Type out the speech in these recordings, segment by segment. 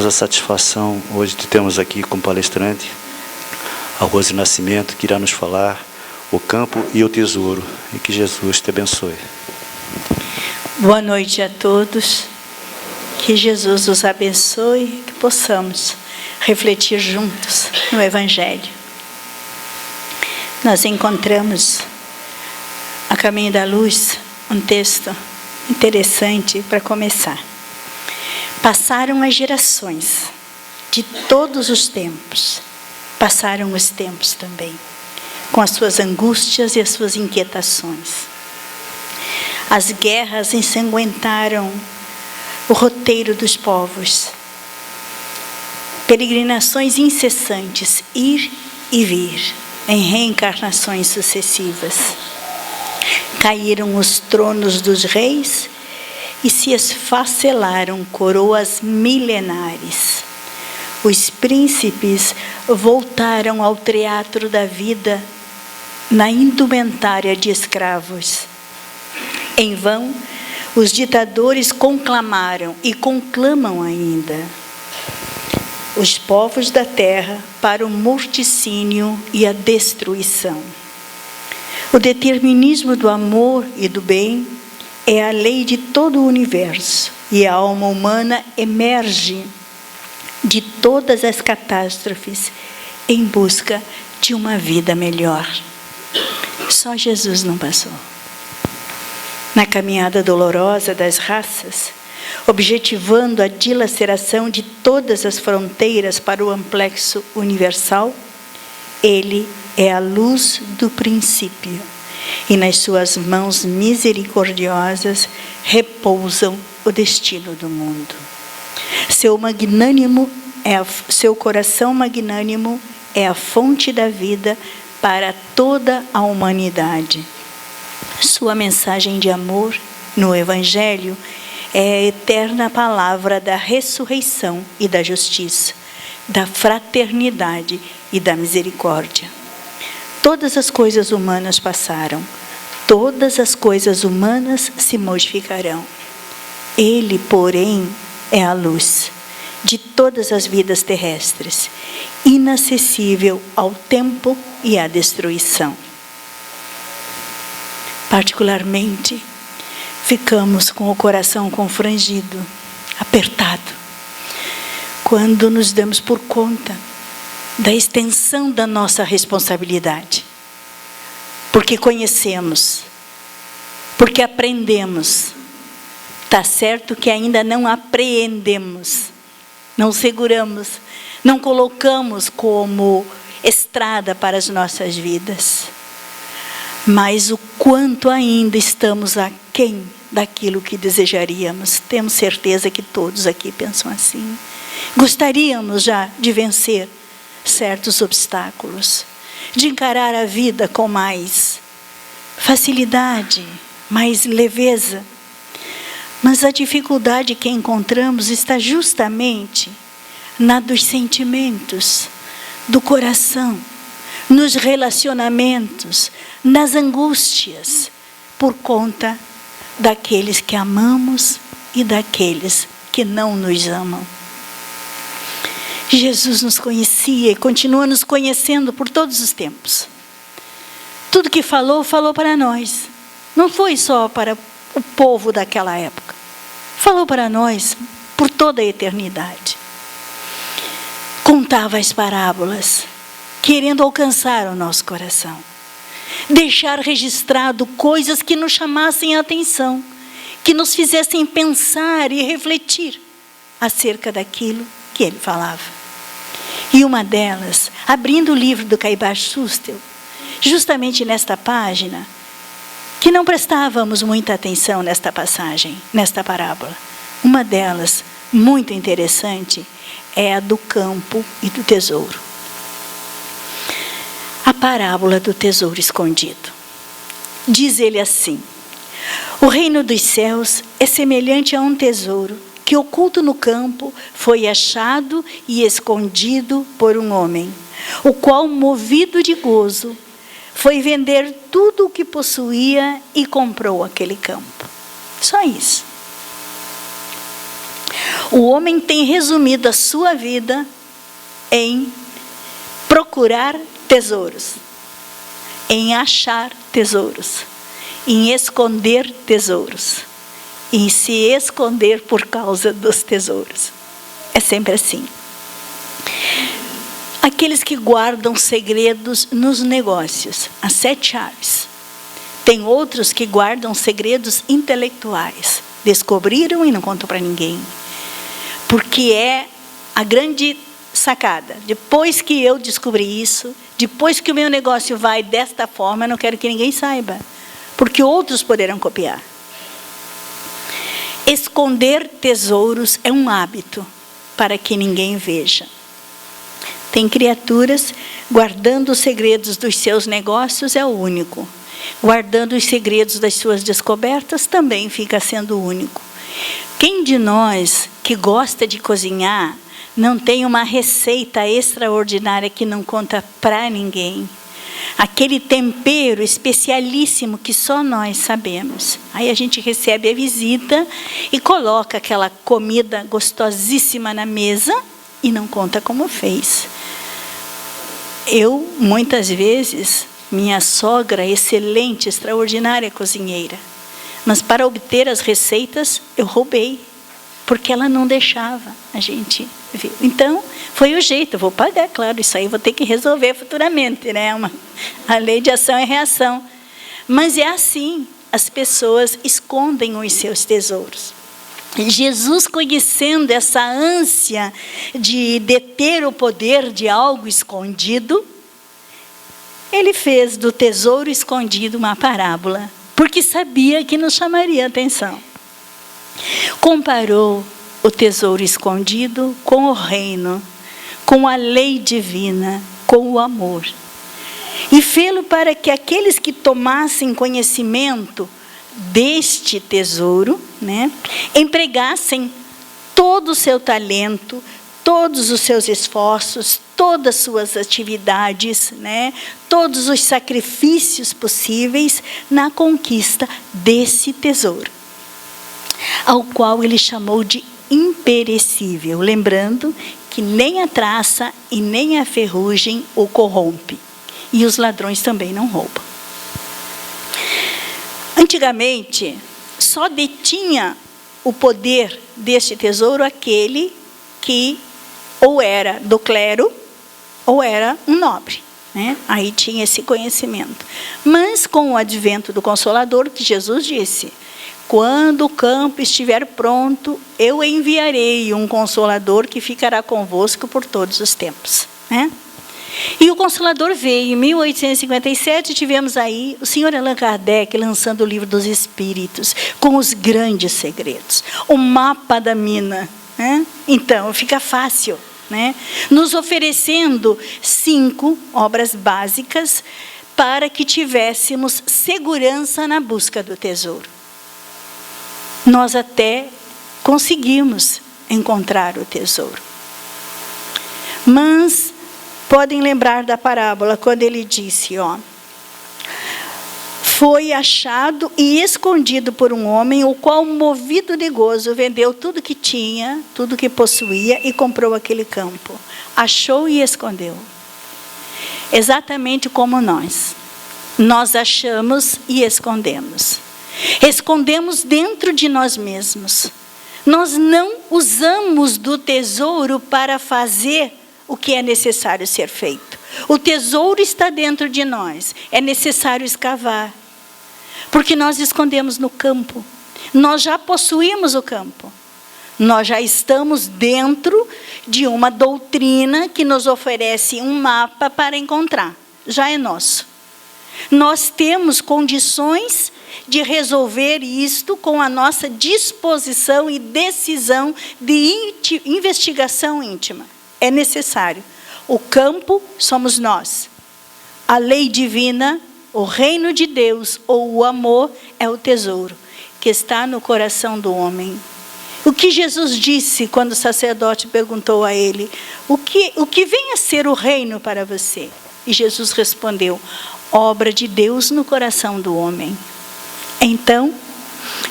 Temos a satisfação hoje de termos aqui como palestrante a Rose Nascimento, que irá nos falar o campo e o tesouro. E que Jesus te abençoe. Boa noite a todos. Que Jesus os abençoe, que possamos refletir juntos no Evangelho. Nós encontramos a Caminho da Luz, um texto interessante para começar. Passaram as gerações de todos os tempos, passaram os tempos também, com as suas angústias e as suas inquietações. As guerras ensanguentaram o roteiro dos povos. Peregrinações incessantes, ir e vir, em reencarnações sucessivas. Caíram os tronos dos reis e se esfacelaram coroas milenares. Os príncipes voltaram ao teatro da vida na indumentária de escravos. Em vão, os ditadores conclamaram e conclamam ainda os povos da terra para o morticínio e a destruição. O determinismo do amor e do bem é a lei de todo o universo, e a alma humana emerge de todas as catástrofes em busca de uma vida melhor. Só Jesus não passou. Na caminhada dolorosa das raças, objetivando a dilaceração de todas as fronteiras para o amplexo universal, ele é a luz do princípio, e nas suas mãos misericordiosas repousam o destino do mundo. Seu coração magnânimo é a fonte da vida para toda a humanidade. Sua mensagem de amor no Evangelho é a eterna palavra da ressurreição e da justiça, da fraternidade e da misericórdia. Todas as coisas humanas passaram, todas as coisas humanas se modificarão. Ele, porém, é a luz de todas as vidas terrestres, inacessível ao tempo e à destruição. Particularmente, ficamos com o coração confrangido, apertado, quando nos damos por conta da extensão da nossa responsabilidade. Porque conhecemos, porque aprendemos. Está certo que ainda não apreendemos, não seguramos, não colocamos como estrada para as nossas vidas. Mas o quanto ainda estamos aquém daquilo que desejaríamos. Temos certeza que todos aqui pensam assim. Gostaríamos já de vencer certos obstáculos, de encarar a vida com mais facilidade, mais leveza. Mas a dificuldade que encontramos está justamente na dos sentimentos, do coração, nos relacionamentos, nas angústias, por conta daqueles que amamos e daqueles que não nos amam. Jesus nos conhecia e continua nos conhecendo por todos os tempos. Tudo que falou, falou para nós. Não foi só para o povo daquela época. Falou para nós por toda a eternidade. Contava as parábolas, querendo alcançar o nosso coração. Deixar registrado coisas que nos chamassem a atenção, que nos fizessem pensar e refletir acerca daquilo que ele falava. E uma delas, abrindo o livro do Caibar Sustel, justamente nesta página, que não prestávamos muita atenção nesta passagem, nesta parábola. Uma delas, muito interessante, é a do campo e do tesouro. A parábola do tesouro escondido. Diz ele assim: o reino dos céus é semelhante a um tesouro que, oculto no campo, foi achado e escondido por um homem, o qual, movido de gozo, foi vender tudo o que possuía e comprou aquele campo. Só isso. O homem tem resumido a sua vida em procurar tesouros, em achar tesouros, em esconder tesouros, em se esconder por causa dos tesouros. É sempre assim. Aqueles que guardam segredos nos negócios, as 7 chaves. Tem outros que guardam segredos intelectuais. Descobriram e não contam para ninguém. Porque é a grande sacada. Depois que eu descobri isso, depois que o meu negócio vai desta forma, eu não quero que ninguém saiba. Porque outros poderão copiar. Esconder tesouros é um hábito para que ninguém veja. Tem criaturas guardando os segredos dos seus negócios, é o único. Guardando os segredos das suas descobertas, também fica sendo o único. Quem de nós que gosta de cozinhar não tem uma receita extraordinária que não conta para ninguém? Aquele tempero especialíssimo que só nós sabemos. Aí a gente recebe a visita e coloca aquela comida gostosíssima na mesa e não conta como fez. Eu, muitas vezes, minha sogra, excelente, extraordinária cozinheira, mas para obter as receitas, eu roubei, porque ela não deixava a gente ver. Então, foi o jeito, eu vou pagar, claro, isso aí eu vou ter que resolver futuramente, né? A lei de ação e reação. Mas é assim, as pessoas escondem os seus tesouros. Jesus, conhecendo essa ânsia de deter o poder de algo escondido, ele fez do tesouro escondido uma parábola, porque sabia que nos chamaria a atenção. Comparou o tesouro escondido com o reino, com a lei divina, com o amor. E fê-lo para que aqueles que tomassem conhecimento deste tesouro, né, empregassem todo o seu talento, todos os seus esforços, todas as suas atividades, né, todos os sacrifícios possíveis na conquista desse tesouro, ao qual ele chamou de imperecível, lembrando que nem a traça e nem a ferrugem o corrompe, e os ladrões também não roubam. Antigamente, só detinha o poder deste tesouro aquele que ou era do clero ou era um nobre, né? Aí tinha esse conhecimento. Mas com o advento do Consolador, que Jesus disse: quando o campo estiver pronto, eu enviarei um Consolador que ficará convosco por todos os tempos, né? E o Consolador veio. Em 1857, tivemos aí o Sr. Allan Kardec lançando o Livro dos Espíritos, com os grandes segredos, o mapa da mina, né? Então, fica fácil, né? Nos oferecendo 5 obras básicas para que tivéssemos segurança na busca do tesouro. Nós até conseguimos encontrar o tesouro. Mas podem lembrar da parábola, quando ele disse, foi achado e escondido por um homem, o qual, movido de gozo, vendeu tudo que tinha, tudo que possuía, e comprou aquele campo. Achou e escondeu. Exatamente como nós. Nós achamos e escondemos. Escondemos dentro de nós mesmos. Nós não usamos do tesouro para fazer o que é necessário ser feito. O tesouro está dentro de nós. É necessário escavar. Porque nós escondemos no campo. Nós já possuímos o campo. Nós já estamos dentro de uma doutrina que nos oferece um mapa para encontrar. Já é nosso. Nós temos condições de resolver isto com a nossa disposição e decisão de investigação íntima. É necessário. O campo somos nós. A lei divina, o reino de Deus ou o amor é o tesouro que está no coração do homem. O que Jesus disse quando o sacerdote perguntou a ele: o que vem a ser o reino para você? E Jesus respondeu: obra de Deus no coração do homem. Então,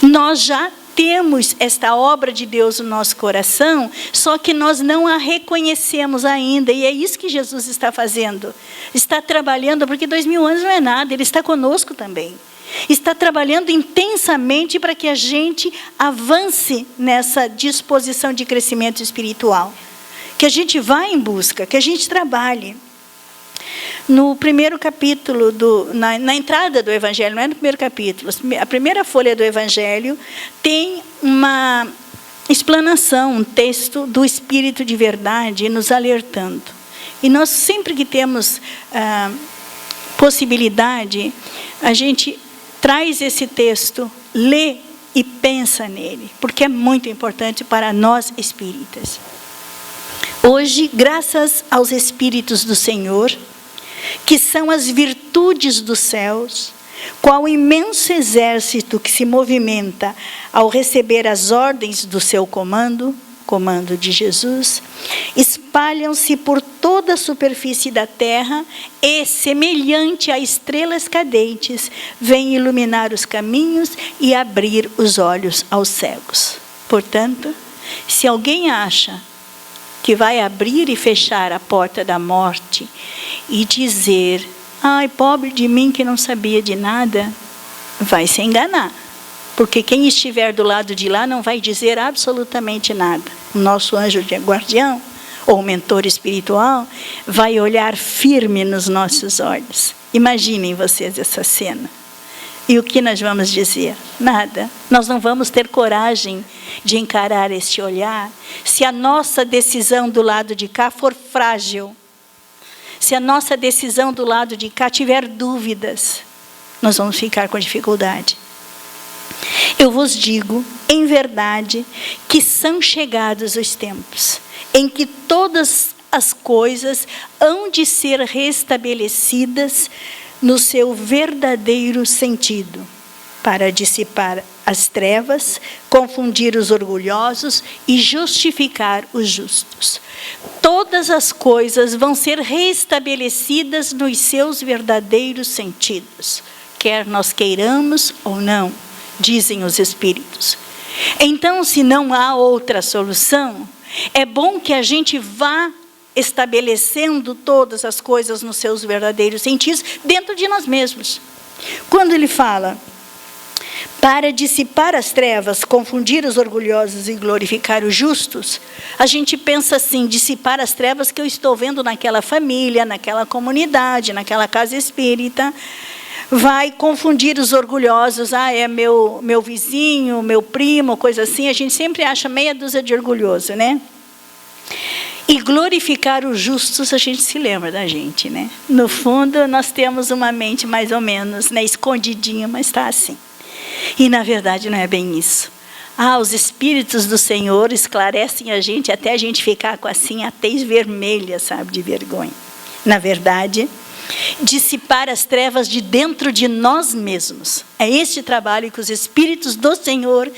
nós já temos esta obra de Deus no nosso coração, só que nós não a reconhecemos ainda. E é isso que Jesus está fazendo. Está trabalhando, porque 2000 anos não é nada, Ele está conosco também. Está trabalhando intensamente para que a gente avance nessa disposição de crescimento espiritual. Que a gente vá em busca, que a gente trabalhe. No primeiro capítulo, na entrada do Evangelho, não é no primeiro capítulo, a primeira folha do Evangelho tem uma explanação, um texto do Espírito de verdade nos alertando. E nós sempre que temos possibilidade, a gente traz esse texto, lê e pensa nele, porque é muito importante para nós espíritas. Hoje, graças aos Espíritos do Senhor, que são as virtudes dos céus, qual imenso exército que se movimenta ao receber as ordens do seu comando de Jesus, espalham-se por toda a superfície da terra e, semelhante a estrelas cadentes, vêm iluminar os caminhos e abrir os olhos aos cegos. Portanto, se alguém acha que vai abrir e fechar a porta da morte e dizer: ai, pobre de mim que não sabia de nada, vai se enganar. Porque quem estiver do lado de lá não vai dizer absolutamente nada. O nosso anjo de guardião, ou mentor espiritual, vai olhar firme nos nossos olhos. Imaginem vocês essa cena. E o que nós vamos dizer? Nada. Nós não vamos ter coragem de encarar este olhar se a nossa decisão do lado de cá for frágil. Se a nossa decisão do lado de cá tiver dúvidas, nós vamos ficar com dificuldade. Eu vos digo, em verdade, que são chegados os tempos em que todas as coisas hão de ser restabelecidas no seu verdadeiro sentido, para dissipar as trevas, confundir os orgulhosos e justificar os justos. Todas as coisas vão ser restabelecidas nos seus verdadeiros sentidos, quer nós queiramos ou não, dizem os Espíritos. Então, se não há outra solução, é bom que a gente vá estabelecendo todas as coisas nos seus verdadeiros sentidos dentro de nós mesmos. Quando ele fala para dissipar as trevas, confundir os orgulhosos e glorificar os justos, a gente pensa assim: dissipar as trevas que eu estou vendo naquela família, naquela comunidade, naquela casa espírita. Vai confundir os orgulhosos: ah, é meu vizinho, meu primo, coisa assim. A gente sempre acha meia dúzia de orgulhoso, né? E glorificar os justos, a gente se lembra da gente, né? No fundo, nós temos uma mente mais ou menos, né, escondidinha, mas está assim. E, na verdade, não é bem isso. Ah, os Espíritos do Senhor esclarecem a gente até a gente ficar com assim a tez vermelha, sabe, de vergonha. Na verdade, dissipar as trevas de dentro de nós mesmos. É este trabalho que os Espíritos do Senhor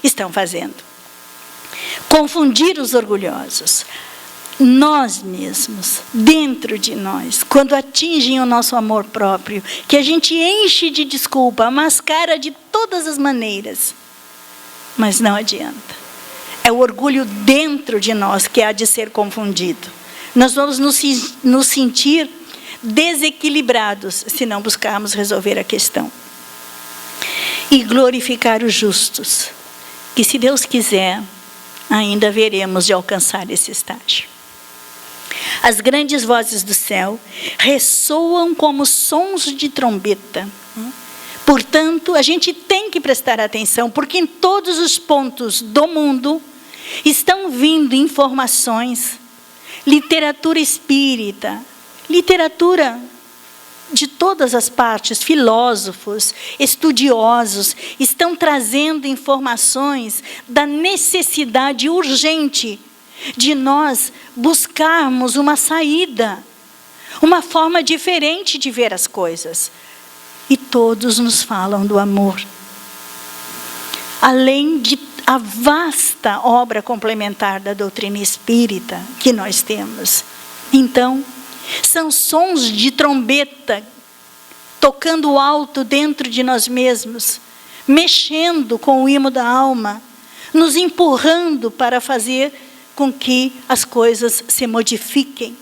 estão fazendo. Confundir os orgulhosos. Nós mesmos, dentro de nós, quando atingem o nosso amor próprio, que a gente enche de desculpa, mascara de todas as maneiras, mas não adianta. É o orgulho dentro de nós que há de ser confundido. Nós vamos nos sentir desequilibrados se não buscarmos resolver a questão. E glorificar os justos, que, se Deus quiser, ainda veremos de alcançar esse estágio. As grandes vozes do céu ressoam como sons de trombeta. Portanto, a gente tem que prestar atenção, porque em todos os pontos do mundo estão vindo informações, literatura espírita, literatura de todas as partes, filósofos, estudiosos, estão trazendo informações da necessidade urgente de nós buscarmos uma saída, uma forma diferente de ver as coisas. E todos nos falam do amor. Além de a vasta obra complementar da doutrina espírita que nós temos. Então, são sons de trombeta tocando alto dentro de nós mesmos, mexendo com o imo da alma, nos empurrando para fazer com que as coisas se modifiquem.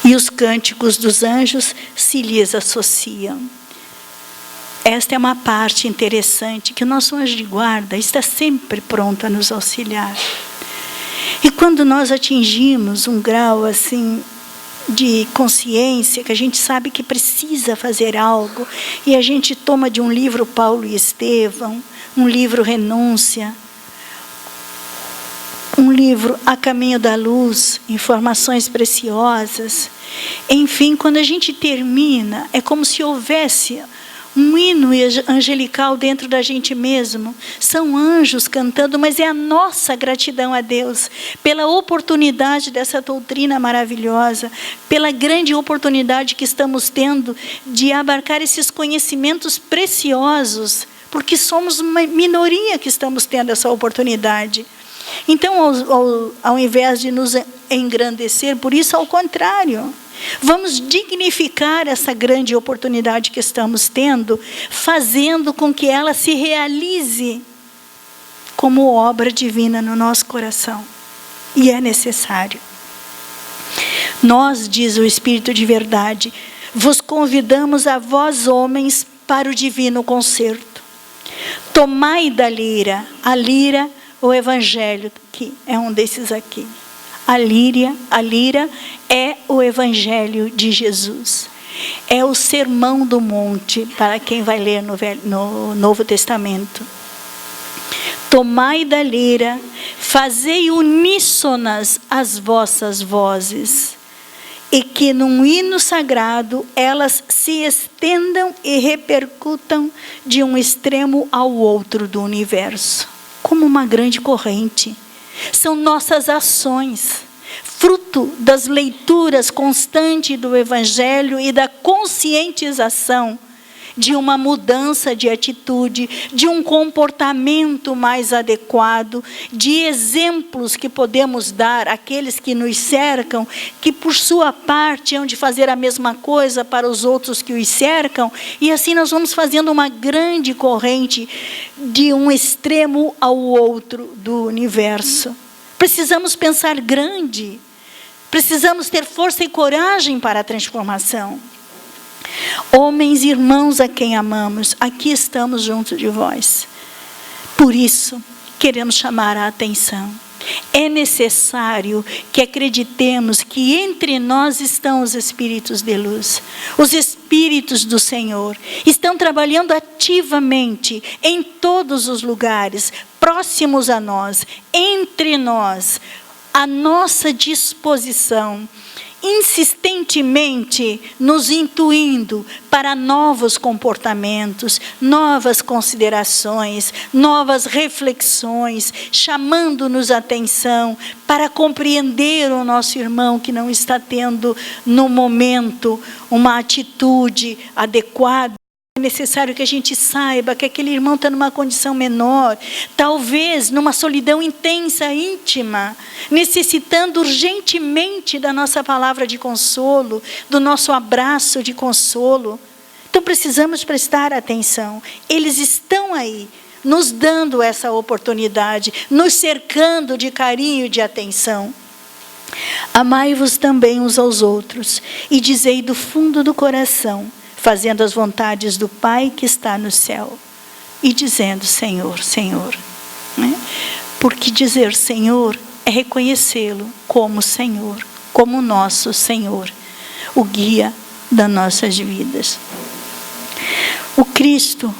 E os cânticos dos anjos se lhes associam. Esta é uma parte interessante, que o nosso anjo de guarda está sempre pronto a nos auxiliar. E quando nós atingimos um grau assim de consciência, que a gente sabe que precisa fazer algo, e a gente toma de um livro Paulo e Estevão, um livro Renúncia, um livro A Caminho da Luz, informações preciosas. Enfim, quando a gente termina, é como se houvesse um hino angelical dentro da gente mesmo. São anjos cantando, mas é a nossa gratidão a Deus pela oportunidade dessa doutrina maravilhosa, pela grande oportunidade que estamos tendo de abarcar esses conhecimentos preciosos, porque somos uma minoria que estamos tendo essa oportunidade. Então, ao invés de nos engrandecer, por isso, ao contrário, vamos dignificar essa grande oportunidade que estamos tendo, fazendo com que ela se realize como obra divina no nosso coração. E é necessário. Nós, diz o Espírito de verdade, vos convidamos a vós, homens, para o divino concerto. Tomai da lira, a lira, o Evangelho, que é um desses aqui. A lira é o Evangelho de Jesus. É o Sermão do Monte, para quem vai ler no Novo Testamento. Tomai da lira, fazei uníssonas as vossas vozes, e que num hino sagrado elas se estendam e repercutam de um extremo ao outro do universo, como uma grande corrente. São nossas ações, fruto das leituras constantes do Evangelho e da conscientização de uma mudança de atitude, de um comportamento mais adequado, de exemplos que podemos dar àqueles que nos cercam, que por sua parte hão de fazer a mesma coisa para os outros que os cercam, e assim nós vamos fazendo uma grande corrente de um extremo ao outro do universo. Precisamos pensar grande, precisamos ter força e coragem para a transformação. Homens e irmãos a quem amamos, aqui estamos junto de vós. Por isso, queremos chamar a atenção. É necessário que acreditemos que entre nós estão os espíritos de luz. Os espíritos do Senhor estão trabalhando ativamente em todos os lugares, próximos a nós, entre nós, à nossa disposição, insistentemente nos intuindo para novos comportamentos, novas considerações, novas reflexões, chamando-nos a atenção para compreender o nosso irmão que não está tendo no momento uma atitude adequada. É necessário que a gente saiba que aquele irmão está numa condição menor, talvez numa solidão intensa, íntima, necessitando urgentemente da nossa palavra de consolo, do nosso abraço de consolo. Então precisamos prestar atenção. Eles estão aí, nos dando essa oportunidade, nos cercando de carinho e de atenção. Amai-vos também uns aos outros, e dizei do fundo do coração, fazendo as vontades do Pai que está no céu, e dizendo Senhor, Senhor. Porque dizer Senhor é reconhecê-lo como Senhor, como nosso Senhor, o guia das nossas vidas. O Cristo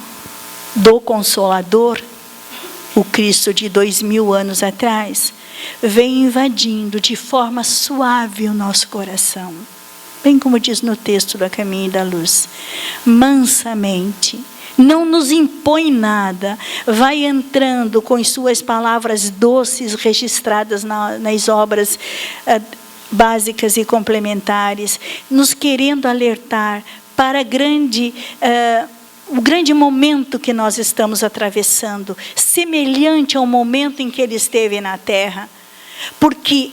do Consolador, o Cristo de 2000 anos atrás, vem invadindo de forma suave o nosso coração. Bem como diz no texto do A Caminho da Luz, mansamente, não nos impõe nada, vai entrando com as suas palavras doces registradas nas obras básicas e complementares, nos querendo alertar para o grande momento que nós estamos atravessando, semelhante ao momento em que ele esteve na Terra, porque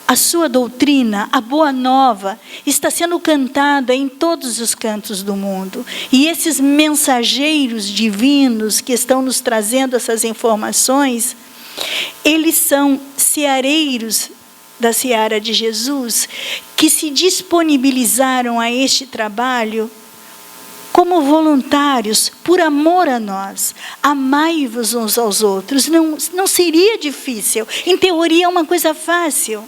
A sua doutrina, a boa nova, está sendo cantada em todos os cantos do mundo. E esses mensageiros divinos que estão nos trazendo essas informações, eles são ceareiros da seara de Jesus, que se disponibilizaram a este trabalho como voluntários, por amor a nós. Amai-vos uns aos outros. Não seria difícil. Em teoria é uma coisa fácil.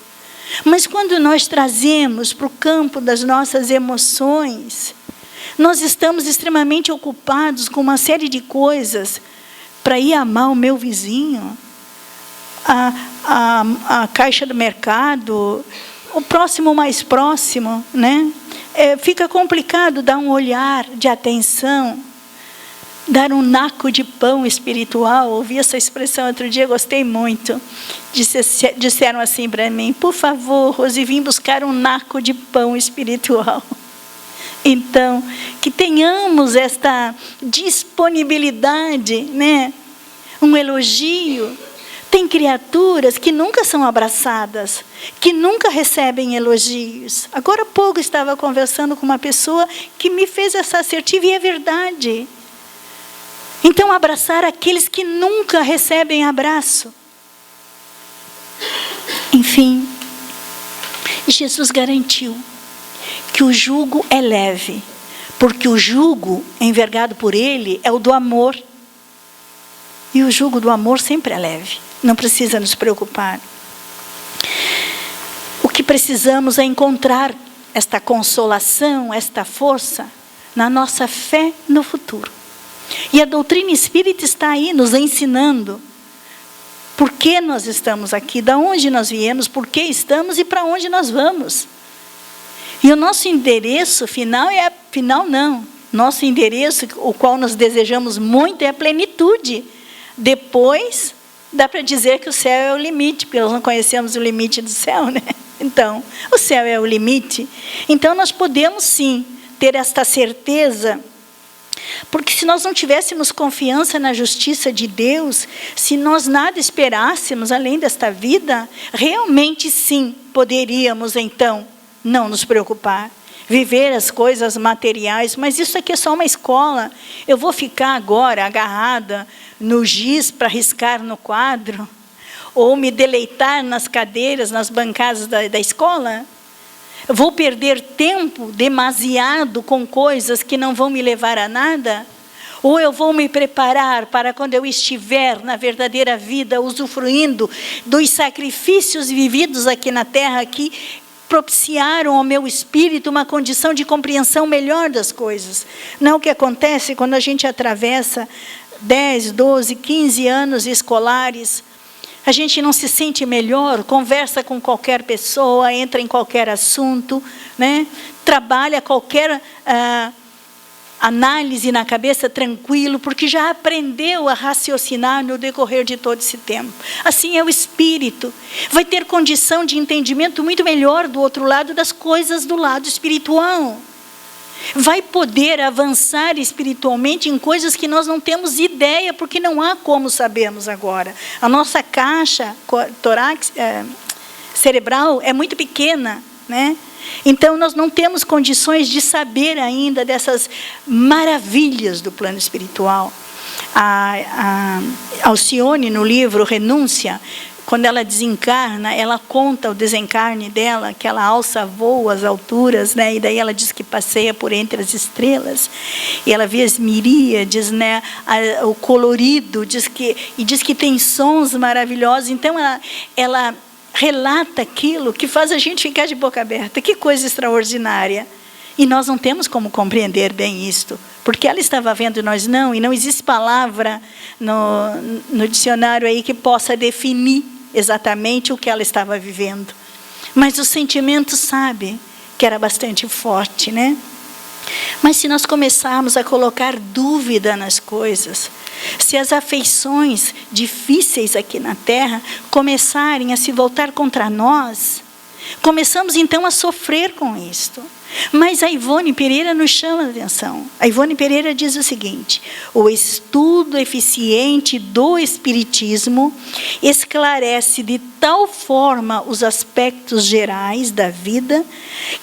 Mas quando nós trazemos para o campo das nossas emoções, nós estamos extremamente ocupados com uma série de coisas para ir amar o meu vizinho, a caixa do mercado, o próximo mais próximo, né? Fica complicado dar um olhar de atenção, dar um naco de pão espiritual. Ouvi essa expressão outro dia, gostei muito. Disseram assim para mim: por favor, Rose, vim buscar um naco de pão espiritual. Então, que tenhamos esta disponibilidade, né? Um elogio. Tem criaturas que nunca são abraçadas, que nunca recebem elogios. Agora há pouco estava conversando com uma pessoa que me fez essa assertiva, e é verdade. Então, abraçar aqueles que nunca recebem abraço. Enfim, Jesus garantiu que o jugo é leve, porque o jugo envergado por ele é o do amor. E o jugo do amor sempre é leve, não precisa nos preocupar. O que precisamos é encontrar esta consolação, esta força, na nossa fé no futuro. E a doutrina espírita está aí nos ensinando por que nós estamos aqui, de onde nós viemos, por que estamos e para onde nós vamos. E o nosso endereço final nosso endereço, o qual nós desejamos muito, é a plenitude. Depois, dá para dizer que o céu é o limite, porque nós não conhecemos o limite do céu, né? Então, o céu é o limite. Então, nós podemos sim ter esta certeza, porque se nós não tivéssemos confiança na justiça de Deus, se nós nada esperássemos além desta vida, realmente sim, poderíamos então não nos preocupar, viver as coisas materiais. Mas isso aqui é só uma escola. Eu vou ficar agora agarrada no giz para riscar no quadro, ou me deleitar nas cadeiras, nas bancadas da escola? Vou perder tempo demasiado com coisas que não vão me levar a nada? Ou eu vou me preparar para quando eu estiver na verdadeira vida, usufruindo dos sacrifícios vividos aqui na terra, que propiciaram ao meu espírito uma condição de compreensão melhor das coisas? Não o que acontece quando a gente atravessa 10, 12, 15 anos escolares, a gente não se sente melhor, conversa com qualquer pessoa, entra em qualquer assunto, né? Trabalha qualquer análise na cabeça tranquilo, porque já aprendeu a raciocinar no decorrer de todo esse tempo. Assim é o espírito. Vai ter condição de entendimento muito melhor do outro lado das coisas do lado espiritual. Vai poder avançar espiritualmente em coisas que nós não temos ideia, porque não há como sabermos agora. A nossa caixa cerebral é muito pequena, né? Então, nós não temos condições de saber ainda dessas maravilhas do plano espiritual. A Alcione, no livro Renúncia, quando ela desencarna, ela conta o desencarne dela, que ela alça voo às alturas, né? E daí ela diz que passeia por entre as estrelas, e ela vê as miríades, né? O colorido, diz que tem sons maravilhosos. Então ela relata aquilo que faz a gente ficar de boca aberta. Que coisa extraordinária! E nós não temos como compreender bem isto, porque ela estava vendo e nós não, e não existe palavra no dicionário aí que possa definir exatamente o que ela estava vivendo. Mas o sentimento sabe que era bastante forte, né? Mas se nós começarmos a colocar dúvida nas coisas, se as afeições difíceis aqui na Terra começarem a se voltar contra nós, Começamos então a sofrer com isto. Mas a Ivone Pereira nos chama a atenção. A Ivone Pereira diz o seguinte: o estudo eficiente do Espiritismo esclarece de tal forma os aspectos gerais da vida,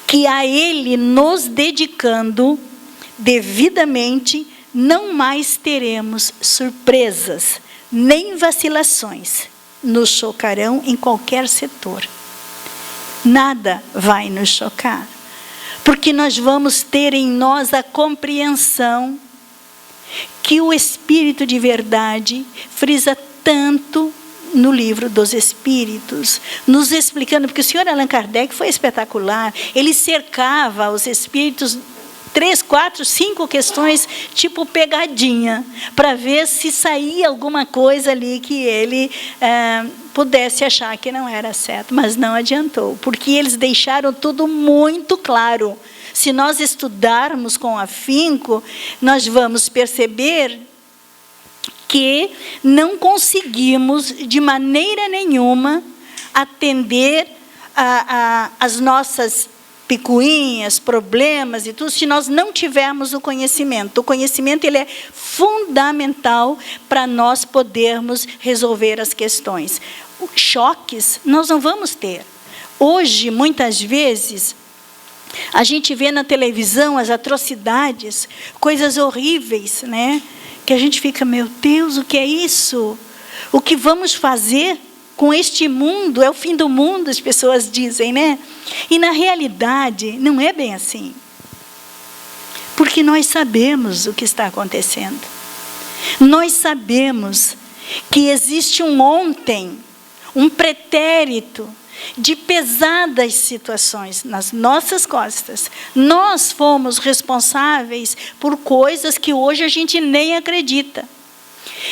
que a ele nos dedicando devidamente, não mais teremos surpresas, nem vacilações, nos chocarão em qualquer setor. Nada vai nos chocar, porque nós vamos ter em nós a compreensão que o Espírito de verdade frisa tanto no livro dos Espíritos, nos explicando, porque o senhor Allan Kardec foi espetacular, ele cercava os Espíritos 3, 4, 5 questões, tipo pegadinha, para ver se saía alguma coisa ali que ele pudesse achar que não era certo. Mas não adiantou, porque eles deixaram tudo muito claro. Se nós estudarmos com afinco, nós vamos perceber que não conseguimos, de maneira nenhuma, atender as nossas picuinhas, problemas e tudo, se nós não tivermos o conhecimento. O conhecimento, ele é fundamental para nós podermos resolver as questões. Choques nós não vamos ter. Hoje, muitas vezes, a gente vê na televisão as atrocidades, coisas horríveis, né? Que a gente fica, meu Deus, o que é isso? O que vamos fazer com este mundo? É o fim do mundo, as pessoas dizem, né? E na realidade, não é bem assim. Porque nós sabemos o que está acontecendo. Nós sabemos que existe um ontem, um pretérito de pesadas situações nas nossas costas. Nós fomos responsáveis por coisas que hoje a gente nem acredita.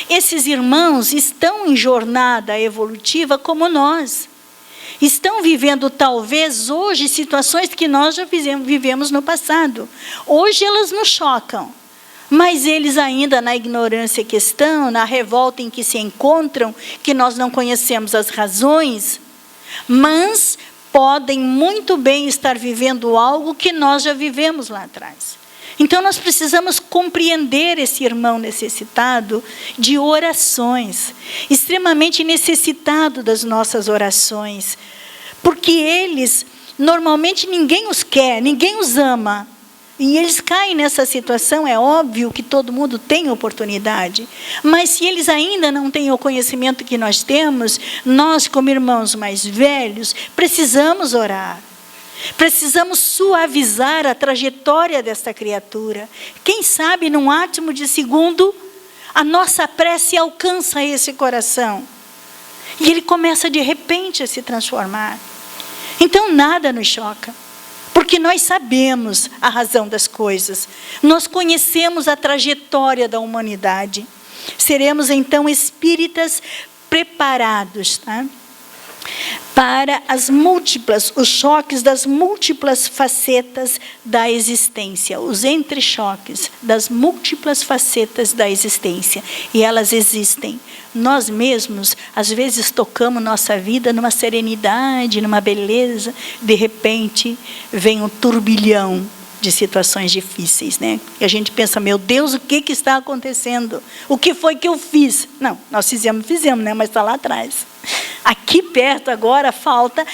Esses irmãos estão em jornada evolutiva como nós. Estão vivendo, talvez, hoje, situações que nós já vivemos no passado. Hoje elas nos chocam, mas eles ainda na ignorância que estão, na revolta em que se encontram, que nós não conhecemos as razões, mas podem muito bem estar vivendo algo que nós já vivemos lá atrás. Então, nós precisamos compreender esse irmão necessitado de orações, extremamente necessitado das nossas orações, porque eles, normalmente, ninguém os quer, ninguém os ama, e eles caem nessa situação. É óbvio que todo mundo tem oportunidade, mas se eles ainda não têm o conhecimento que nós temos, nós, como irmãos mais velhos, precisamos orar. Precisamos suavizar a trajetória desta criatura. Quem sabe, num átimo de segundo, a nossa prece alcança esse coração. E ele começa, de repente, a se transformar. Então, nada nos choca. Porque nós sabemos a razão das coisas. Nós conhecemos a trajetória da humanidade. Seremos, então, espíritas preparados, tá? Para os choques das múltiplas facetas da existência, os entrechoques das múltiplas facetas da existência. E elas existem. Nós mesmos, às vezes, tocamos nossa vida numa serenidade, numa beleza. De repente, vem um turbilhão de situações difíceis, né? E a gente pensa, meu Deus, o que está acontecendo? O que foi que eu fiz? Não, nós fizemos, né? Mas está lá atrás. Aqui perto agora falta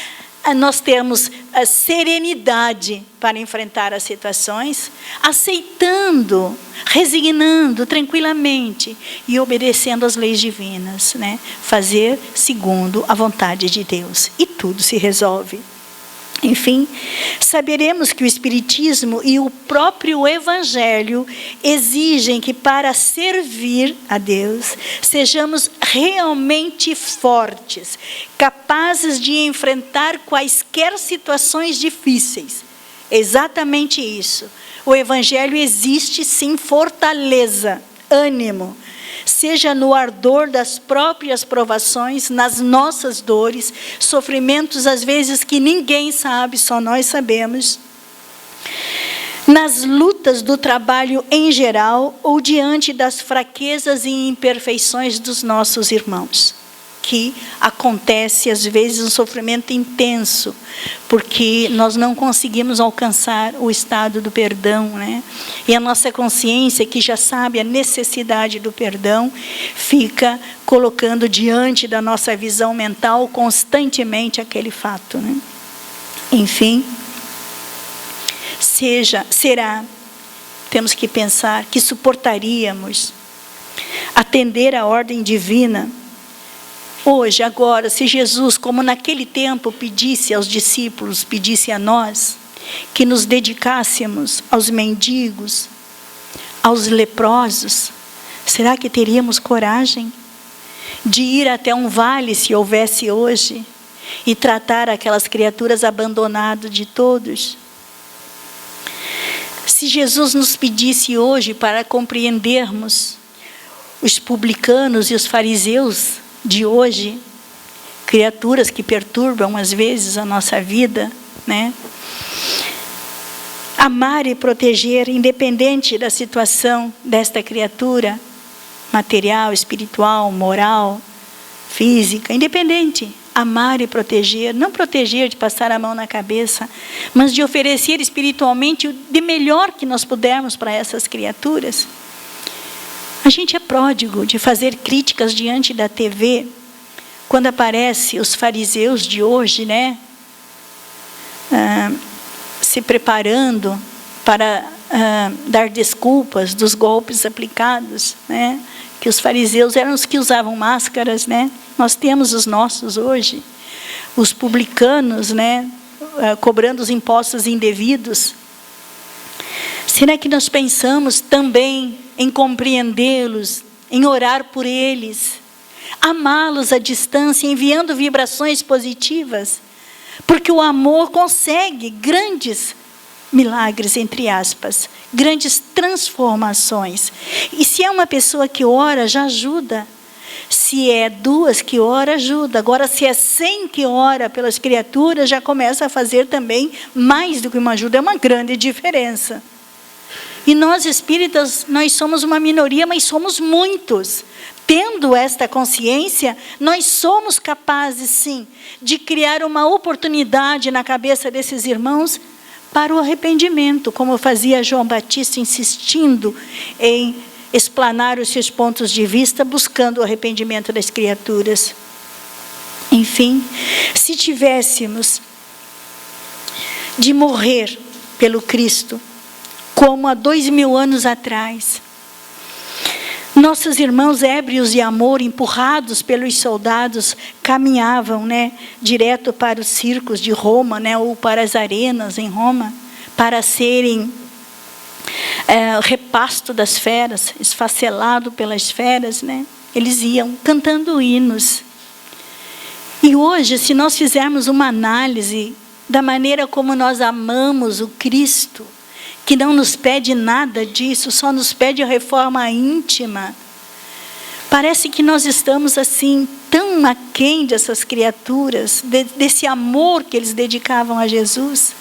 nós termos a serenidade para enfrentar as situações, aceitando, resignando tranquilamente e obedecendo às leis divinas, né? Fazer segundo a vontade de Deus. E tudo se resolve. Enfim, saberemos que o Espiritismo e o próprio Evangelho exigem que, para servir a Deus, sejamos realmente fortes, capazes de enfrentar quaisquer situações difíceis. Exatamente isso. O Evangelho existe, sim, fortaleza, ânimo, seja no ardor das próprias provações, nas nossas dores, sofrimentos às vezes que ninguém sabe, só nós sabemos, nas lutas do trabalho em geral ou diante das fraquezas e imperfeições dos nossos irmãos. que acontece, às vezes, um sofrimento intenso, porque nós não conseguimos alcançar o estado do perdão, né? E a nossa consciência, que já sabe a necessidade do perdão, fica colocando diante da nossa visão mental constantemente aquele fato, né? Enfim, será, temos que pensar, que suportaríamos atender à ordem divina hoje, agora, se Jesus, como naquele tempo, pedisse aos discípulos, pedisse a nós, que nos dedicássemos aos mendigos, aos leprosos, será que teríamos coragem de ir até um vale, se houvesse hoje, e tratar aquelas criaturas abandonadas de todos? Se Jesus nos pedisse hoje para compreendermos os publicanos e os fariseus de hoje, criaturas que perturbam às vezes a nossa vida, né? Amar e proteger, independente da situação desta criatura, material, espiritual, moral, física, independente. Amar e proteger, não proteger de passar a mão na cabeça, mas de oferecer espiritualmente o de melhor que nós pudermos para essas criaturas. A gente é pródigo de fazer críticas diante da TV, quando aparecem os fariseus de hoje, né? Se preparando para dar desculpas dos golpes aplicados, né? Que os fariseus eram os que usavam máscaras, né? Nós temos os nossos hoje, os publicanos, né? Cobrando os impostos indevidos. Será que nós pensamos também em compreendê-los, em orar por eles, amá-los à distância, enviando vibrações positivas? Porque o amor consegue grandes milagres, entre aspas, grandes transformações. E se é uma pessoa que ora, já ajuda. Se é 2 que ora, ajuda. Agora, se é 100 que ora pelas criaturas, já começa a fazer também mais do que uma ajuda. É uma grande diferença. E nós espíritas, nós somos uma minoria, mas somos muitos. Tendo esta consciência, nós somos capazes, sim, de criar uma oportunidade na cabeça desses irmãos para o arrependimento, como fazia João Batista, insistindo em explanar os seus pontos de vista, buscando o arrependimento das criaturas. Enfim, se tivéssemos de morrer pelo Cristo, como há 2000 anos atrás, nossos irmãos ébrios de amor, empurrados pelos soldados, caminhavam, né, direto para os circos de Roma, né, ou para as arenas em Roma, para serem repasto das feras, esfacelado pelas feras, né? Eles iam cantando hinos. E hoje, se nós fizermos uma análise da maneira como nós amamos o Cristo, que não nos pede nada disso, só nos pede a reforma íntima, parece que nós estamos assim, tão aquém dessas criaturas, desse amor que eles dedicavam a Jesus.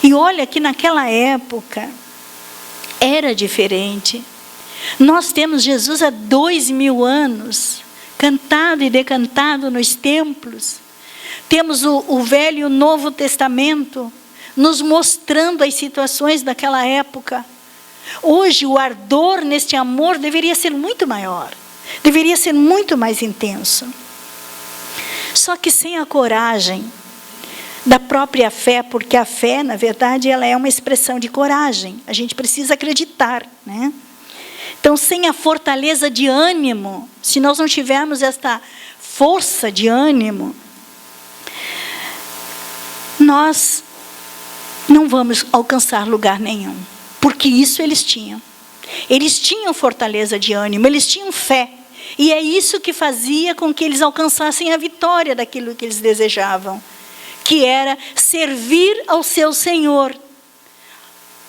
E olha que naquela época era diferente. Nós temos Jesus há 2000 anos, cantado e decantado nos templos. Temos o Velho e o Novo Testamento, nos mostrando as situações daquela época. Hoje, o ardor neste amor deveria ser muito maior. Deveria ser muito mais intenso. Só que sem a coragem da própria fé, porque a fé, na verdade, ela é uma expressão de coragem. A gente precisa acreditar, né? Então, sem a fortaleza de ânimo, se nós não tivermos esta força de ânimo, nós não vamos alcançar lugar nenhum. Porque isso eles tinham. Eles tinham fortaleza de ânimo, eles tinham fé. E é isso que fazia com que eles alcançassem a vitória daquilo que eles desejavam, que era servir ao seu Senhor,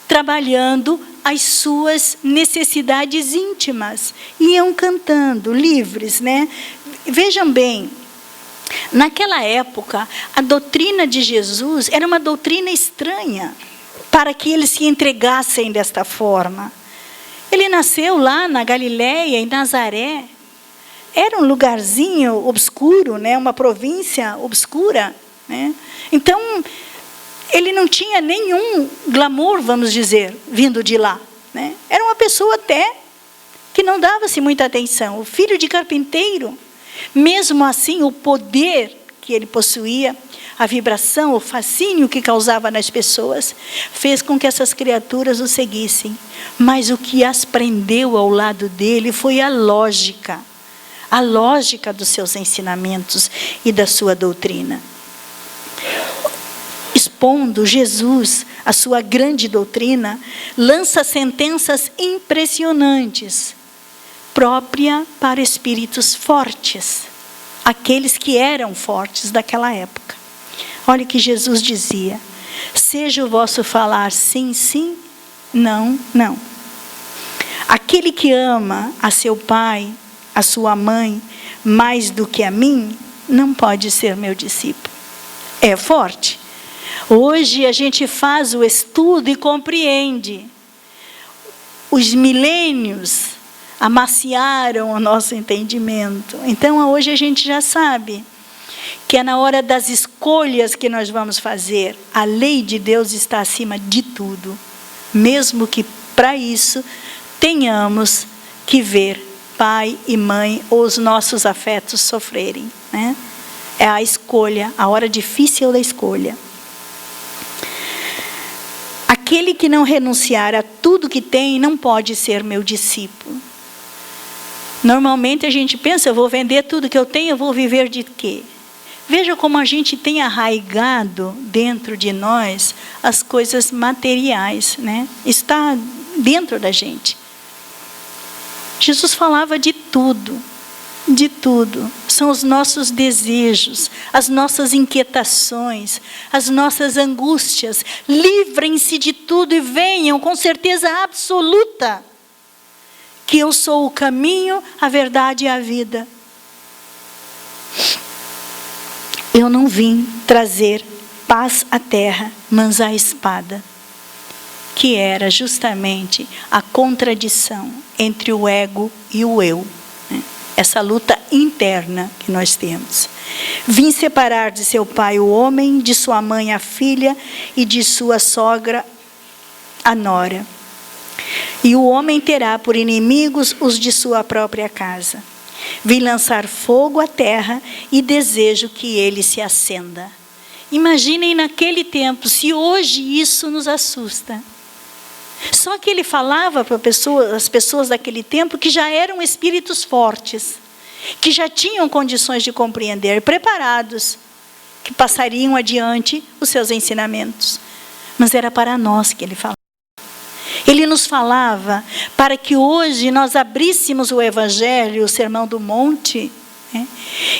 trabalhando as suas necessidades íntimas. Iam cantando, livres, né? Vejam bem, naquela época, a doutrina de Jesus era uma doutrina estranha para que eles se entregassem desta forma. Ele nasceu lá na Galileia, em Nazaré, era um lugarzinho obscuro, né? Uma província obscura, né? Então, ele não tinha nenhum glamour, vamos dizer, vindo de lá, né? Era uma pessoa até que não dava-se muita atenção. O filho de carpinteiro, mesmo assim, o poder que ele possuía, a vibração, o fascínio que causava nas pessoas, fez com que essas criaturas o seguissem. Mas o que as prendeu ao lado dele foi a lógica dos seus ensinamentos e da sua doutrina. Expondo Jesus a sua grande doutrina, lança sentenças impressionantes, própria para espíritos fortes, aqueles que eram fortes daquela época. Olha o que Jesus dizia: seja o vosso falar sim, sim, não, não. Aquele que ama a seu pai, a sua mãe, mais do que a mim, não pode ser meu discípulo. É forte. Hoje a gente faz o estudo e compreende. Os milênios amaciaram o nosso entendimento. Então hoje a gente já sabe que é na hora das escolhas que nós vamos fazer. A lei de Deus está acima de tudo. Mesmo que para isso tenhamos que ver pai e mãe ou os nossos afetos sofrerem, né? É a escolha, a hora difícil da escolha. Aquele que não renunciar a tudo que tem não pode ser meu discípulo. Normalmente a gente pensa, eu vou vender tudo que eu tenho, eu vou viver de quê? Veja como a gente tem arraigado dentro de nós as coisas materiais, né? Está dentro da gente. Jesus falava de tudo, de tudo. São os nossos desejos, as nossas inquietações, as nossas angústias. Livrem-se de tudo e venham com certeza absoluta que eu sou o caminho, a verdade e a vida. Eu não vim trazer paz à terra, mas a espada, que era justamente a contradição entre o ego e o eu, né? Essa luta interna que nós temos. Vim separar de seu pai o homem, de sua mãe a filha e de sua sogra a nora. E o homem terá por inimigos os de sua própria casa. Vim lançar fogo à terra e desejo que ele se acenda. Imaginem naquele tempo, se hoje isso nos assusta. Só que ele falava para as pessoas daquele tempo que já eram espíritos fortes, que já tinham condições de compreender, preparados, que passariam adiante os seus ensinamentos. Mas era para nós que ele falava. Ele nos falava para que hoje nós abríssemos o Evangelho, o Sermão do Monte, né,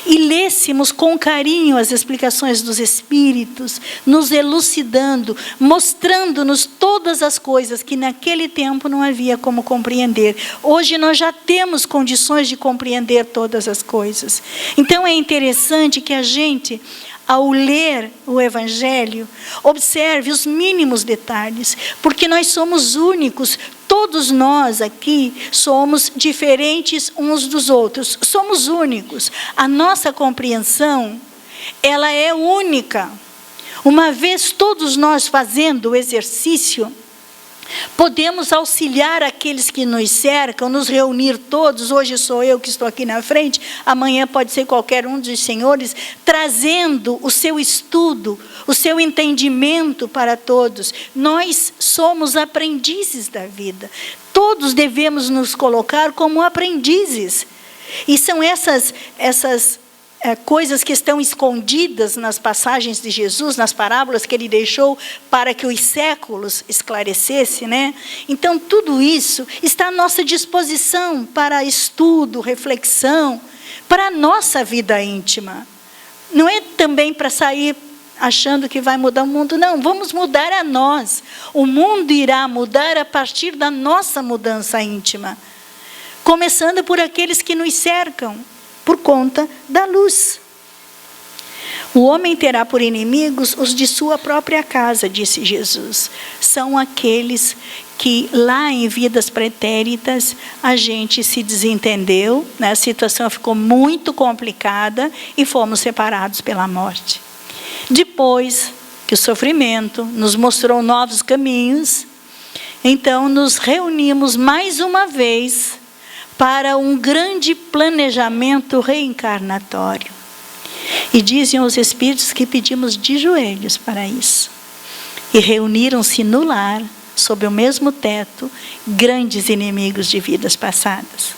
e lêssemos com carinho as explicações dos Espíritos, nos elucidando, mostrando-nos todas as coisas que naquele tempo não havia como compreender. Hoje nós já temos condições de compreender todas as coisas. Então é interessante que a gente, ao ler o Evangelho, observe os mínimos detalhes, porque nós somos únicos, todos nós aqui somos diferentes uns dos outros, somos únicos. A nossa compreensão, ela é única. Uma vez todos nós fazendo o exercício, podemos auxiliar aqueles que nos cercam, nos reunir todos. Hoje sou eu que estou aqui na frente, amanhã pode ser qualquer um dos senhores, trazendo o seu estudo, o seu entendimento para todos. Nós somos aprendizes da vida. Todos devemos nos colocar como aprendizes. E são essas coisas que estão escondidas nas passagens de Jesus, nas parábolas que ele deixou para que os séculos esclarecessem, né? Então, tudo isso está à nossa disposição para estudo, reflexão, para a nossa vida íntima. Não é também para sair achando que vai mudar o mundo, não. Vamos mudar a nós. O mundo irá mudar a partir da nossa mudança íntima. Começando por aqueles que nos cercam, por conta da luz. O homem terá por inimigos os de sua própria casa, disse Jesus. São aqueles que lá em vidas pretéritas a gente se desentendeu, né? A situação ficou muito complicada e fomos separados pela morte. Depois que o sofrimento nos mostrou novos caminhos, então nos reunimos mais uma vez para um grande planejamento reencarnatório. E dizem os espíritos que pedimos de joelhos para isso. E reuniram-se no lar, sob o mesmo teto, grandes inimigos de vidas passadas.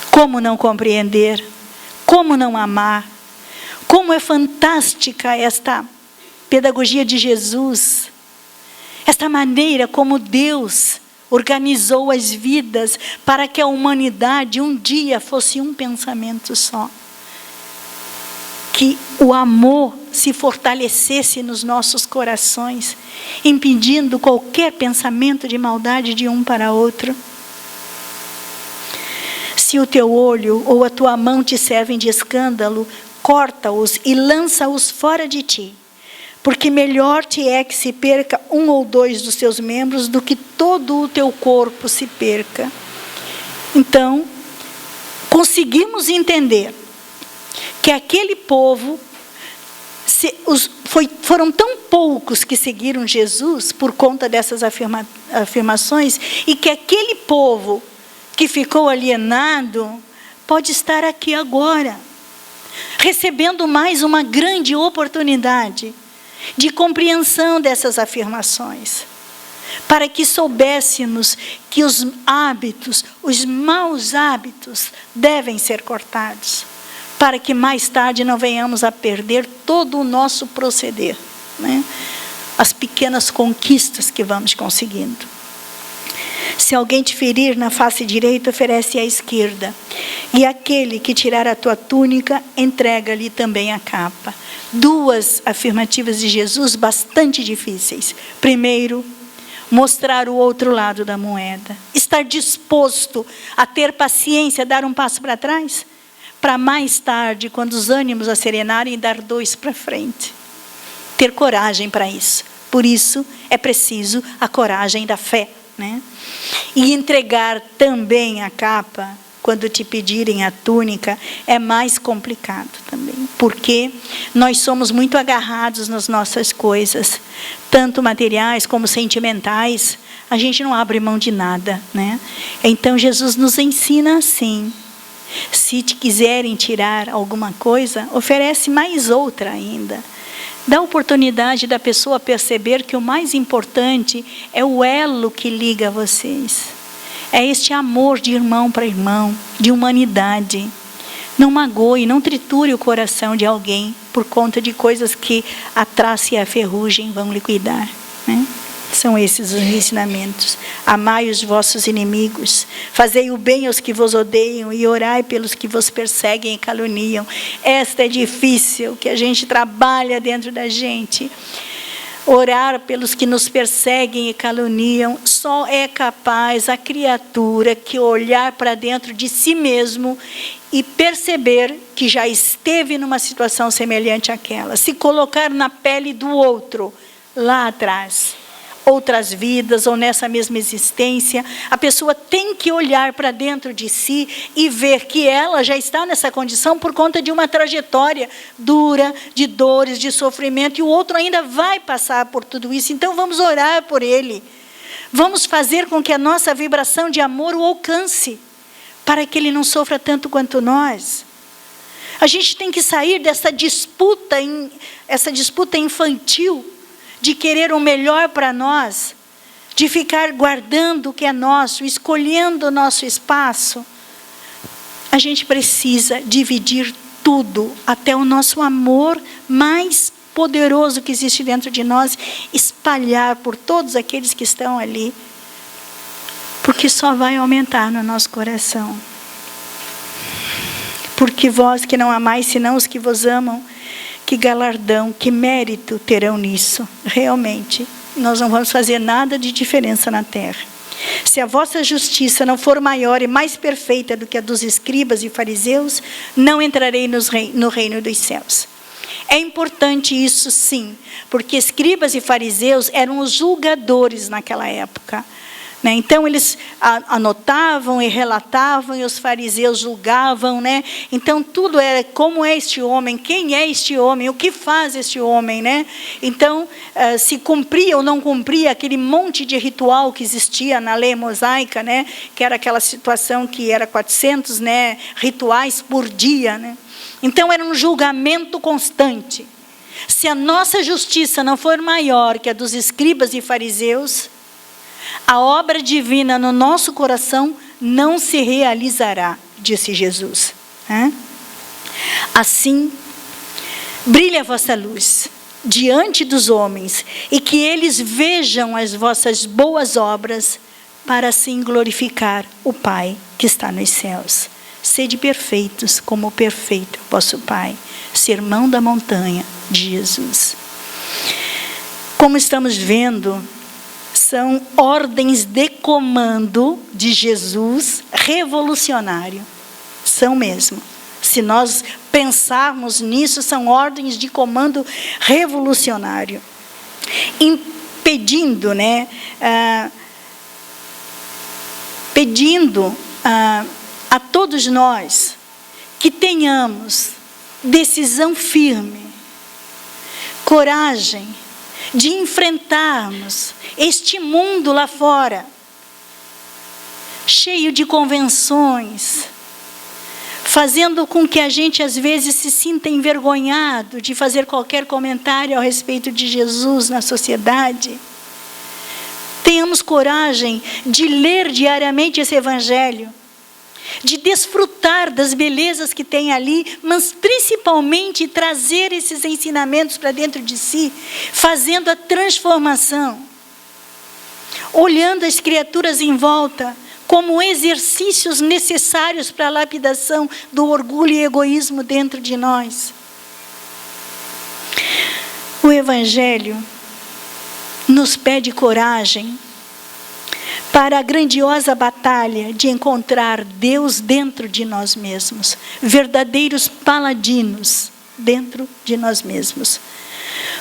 Como não compreender? Como não amar? Como é fantástica esta pedagogia de Jesus, esta maneira como Deus organizou as vidas para que a humanidade um dia fosse um pensamento só. Que o amor se fortalecesse nos nossos corações, impedindo qualquer pensamento de maldade de um para outro. Se o teu olho ou a tua mão te servem de escândalo, corta-os e lança-os fora de ti. Porque melhor te é que se perca um ou dois dos teus membros do que todo o teu corpo se perca. Então, conseguimos entender que aquele povo, foram tão poucos que seguiram Jesus por conta dessas afirmações, e que aquele povo que ficou alienado pode estar aqui agora, recebendo mais uma grande oportunidade de compreensão dessas afirmações, para que soubéssemos que os hábitos, os maus hábitos, devem ser cortados, para que mais tarde não venhamos a perder todo o nosso proceder, né? As pequenas conquistas que vamos conseguindo. Se alguém te ferir na face direita, oferece a esquerda. E aquele que tirar a tua túnica, entrega-lhe também a capa. Duas afirmativas de Jesus bastante difíceis. Primeiro, mostrar o outro lado da moeda. Estar disposto a ter paciência, dar um passo para trás, para mais tarde, quando os ânimos acerenarem, dar dois para frente. Ter coragem para isso. Por isso, é preciso a coragem da fé, né? E entregar também a capa, quando te pedirem a túnica, é mais complicado também. Porque nós somos muito agarrados nas nossas coisas, tanto materiais como sentimentais. A gente não abre mão de nada, né? Então, Jesus nos ensina assim. Se te quiserem tirar alguma coisa, oferece mais outra ainda. Dá oportunidade da pessoa perceber que o mais importante é o elo que liga vocês. É este amor de irmão para irmão, de humanidade. Não magoe, não triture o coração de alguém por conta de coisas que a traça e a ferrugem vão liquidar, né? São esses os ensinamentos. Amai os vossos inimigos, fazei o bem aos que vos odeiam e orai pelos que vos perseguem e caluniam. Esta é difícil, que a gente trabalha dentro da gente. Orar pelos que nos perseguem e caluniam, só é capaz a criatura que olhar para dentro de si mesmo e perceber que já esteve numa situação semelhante àquela. Se colocar na pele do outro, lá atrás, outras vidas ou nessa mesma existência, a pessoa tem que olhar para dentro de si e ver que ela já está nessa condição por conta de uma trajetória dura, de dores, de sofrimento, e o outro ainda vai passar por tudo isso. Então vamos orar por ele. Vamos fazer com que a nossa vibração de amor o alcance, para que ele não sofra tanto quanto nós. A gente tem que sair dessa disputa, essa disputa infantil, de querer o melhor para nós, de ficar guardando o que é nosso, escolhendo o nosso espaço. A gente precisa dividir tudo, até o nosso amor mais poderoso que existe dentro de nós, espalhar por todos aqueles que estão ali, porque só vai aumentar no nosso coração. Porque vós que não amais senão os que vos amam, que galardão, que mérito terão nisso? Realmente, nós não vamos fazer nada de diferença na terra. Se a vossa justiça não for maior e mais perfeita do que a dos escribas e fariseus, não entrarei no reino dos céus. É importante isso, sim, porque escribas e fariseus eram os julgadores naquela época, né? Então, eles anotavam e relatavam, e os fariseus julgavam, né? Então, tudo era como é este homem, quem é este homem, o que faz este homem, né? Então, se cumpria ou não cumpria aquele monte de ritual que existia na lei mosaica, né? Que era aquela situação que era 400, né, rituais por dia, né? Então, era um julgamento constante. Se a nossa justiça não for maior que a dos escribas e fariseus, a obra divina no nosso coração não se realizará, disse Jesus. Assim, brilhe a vossa luz diante dos homens, e que eles vejam as vossas boas obras, para assim glorificar o Pai que está nos céus. Sede perfeitos, como perfeito é o vosso Pai. Sermão da montanha de Jesus. Como estamos vendo, são ordens de comando de Jesus revolucionário. São mesmo. Se nós pensarmos nisso, são ordens de comando revolucionário. Impedindo, né? Pedindo a todos nós que tenhamos decisão firme, coragem de enfrentarmos este mundo lá fora, cheio de convenções, fazendo com que a gente às vezes se sinta envergonhado de fazer qualquer comentário a respeito de Jesus na sociedade. Tenhamos coragem de ler diariamente esse Evangelho, de desfrutar das belezas que tem ali, mas principalmente trazer esses ensinamentos para dentro de si, fazendo a transformação, olhando as criaturas em volta como exercícios necessários para a lapidação do orgulho e egoísmo dentro de nós. O Evangelho nos pede coragem para a grandiosa batalha de encontrar Deus dentro de nós mesmos, verdadeiros paladinos dentro de nós mesmos.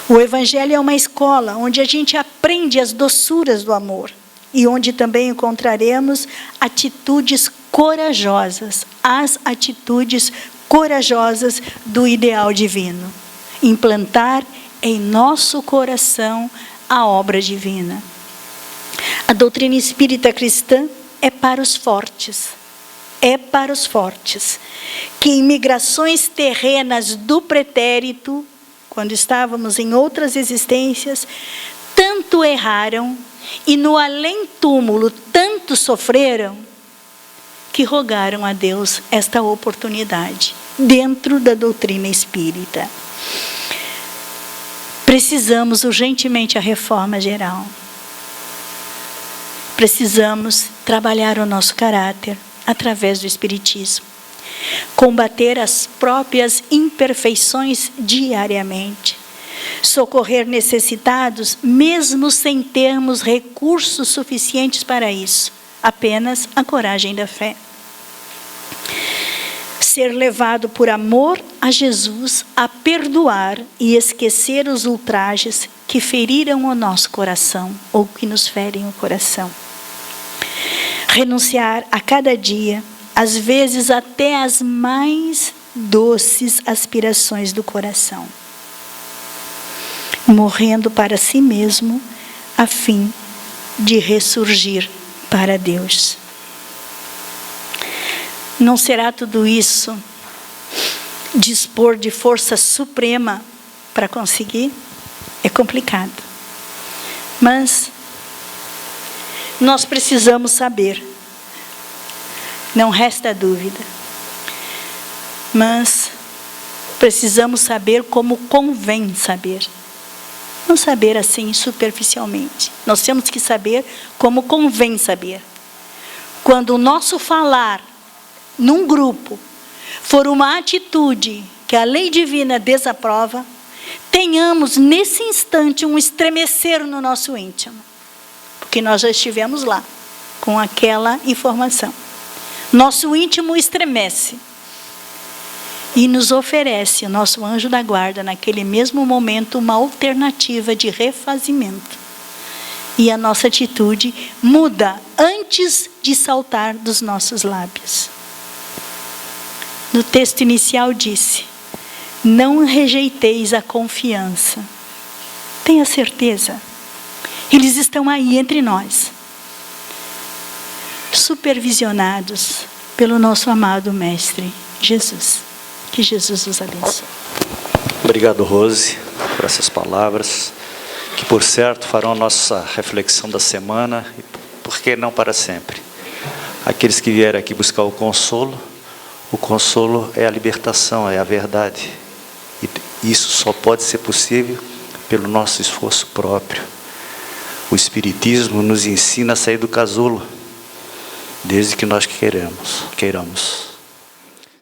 O Evangelho é uma escola onde a gente aprende as doçuras do amor e onde também encontraremos atitudes corajosas, as atitudes corajosas do ideal divino. Implantar em nosso coração a obra divina. A doutrina espírita cristã é para os fortes. É para os fortes. Que em migrações terrenas do pretérito, quando estávamos em outras existências, tanto erraram e no além-túmulo tanto sofreram, que rogaram a Deus esta oportunidade, dentro da doutrina espírita. Precisamos urgentemente a reforma geral. Precisamos trabalhar o nosso caráter através do Espiritismo. Combater as próprias imperfeições diariamente. Socorrer necessitados, mesmo sem termos recursos suficientes para isso. Apenas a coragem da fé. Ser levado por amor a Jesus a perdoar e esquecer os ultrajes que feriram o nosso coração ou que nos ferem o coração. Renunciar a cada dia, às vezes até as mais doces aspirações do coração. Morrendo para si mesmo, a fim de ressurgir para Deus. Não será tudo isso dispor de força suprema para conseguir? É complicado. Mas nós precisamos saber. Não resta dúvida. Mas precisamos saber como convém saber. Não saber assim superficialmente. Nós temos que saber como convém saber. Quando o nosso falar num grupo for uma atitude que a lei divina desaprova, tenhamos nesse instante um estremecer no nosso íntimo. Porque nós já estivemos lá com aquela informação. Nosso íntimo estremece. e nos oferece, o nosso anjo da guarda, naquele mesmo momento, uma alternativa de refazimento. E a nossa atitude muda antes de saltar dos nossos lábios. No texto inicial disse: não rejeiteis a confiança. Tenha certeza, eles estão aí entre nós, supervisionados pelo nosso amado Mestre Jesus. Que Jesus os abençoe. Obrigado, Rose, por essas palavras, que por certo farão a nossa reflexão da semana, e por que não para sempre. Aqueles que vierem aqui buscar o consolo é a libertação, é a verdade. E isso só pode ser possível pelo nosso esforço próprio. O Espiritismo nos ensina a sair do casulo, desde que nós queiramos.